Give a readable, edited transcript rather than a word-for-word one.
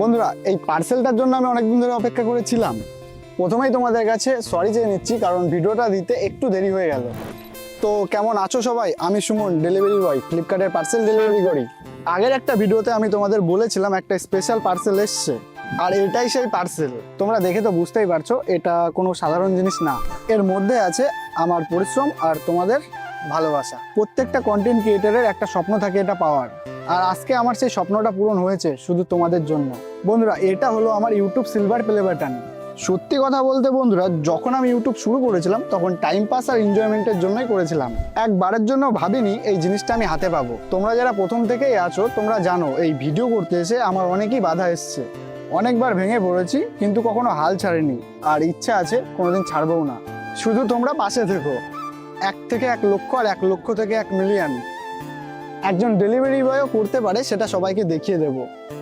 বন্ধুরা, এই পার্সেলটার জন্য আমি অনেকদিন ধরে অপেক্ষা করেছিলাম। প্রথমেই তোমাদের কাছে সরি চেয়ে নিচ্ছি, কারণ ভিডিওটা দিতে একটু দেরি হয়ে গেল। তো কেমন আছো সবাই? আমি সুমন, ডেলিভারি বয়, ফ্লিপকার্টের পার্সেল ডেলিভারি করি। আগের একটা ভিডিওতে আমি তোমাদের বলেছিলাম একটা স্পেশাল পার্সেল এসছে, আর এটাই সেই পার্সেল। তোমরা দেখে তো বুঝতেই পারছো এটা কোনো সাধারণ জিনিস না। এর মধ্যে আছে আমার পরিশ্রম আর তোমাদের ভালোবাসা। প্রত্যেকটা কন্টেন্ট ক্রিয়েটরের একটা স্বপ্ন থাকে এটা পাওয়ার, আর আজকে আমার সেই স্বপ্নটা পূরণ হয়েছে শুধু তোমাদের জন্য। বন্ধুরা, এটা হলো আমার ইউটিউব সিলভার প্লে বাটন। সত্যি কথা বলতে বন্ধুরা, যখন আমি ইউটিউব শুরু করেছিলাম তখন টাইম পাস আর এনজয়মেন্টের জন্যই করেছিলাম। একবারের জন্য ভাবিনি এই জিনিসটা আমি হাতে পাবো। তোমরা যারা প্রথম থেকেই আছো তোমরা জানো এই ভিডিও করতে এসে আমার অনেকই বাধা এসছে, অনেকবার ভেঙে পড়েছি, কিন্তু কখনো হাল ছাড়েনি, আর ইচ্ছা আছে কোনোদিন ছাড়বও না। শুধু তোমরা পাশে থেকো। 1 থেকে 1 লক্ষ, আর 1 লক্ষ থেকে 1 মিলিয়ন। একজন ডেলিভারি বয়ও করতে পারে, সেটা সবাইকে দেখিয়ে দেবো।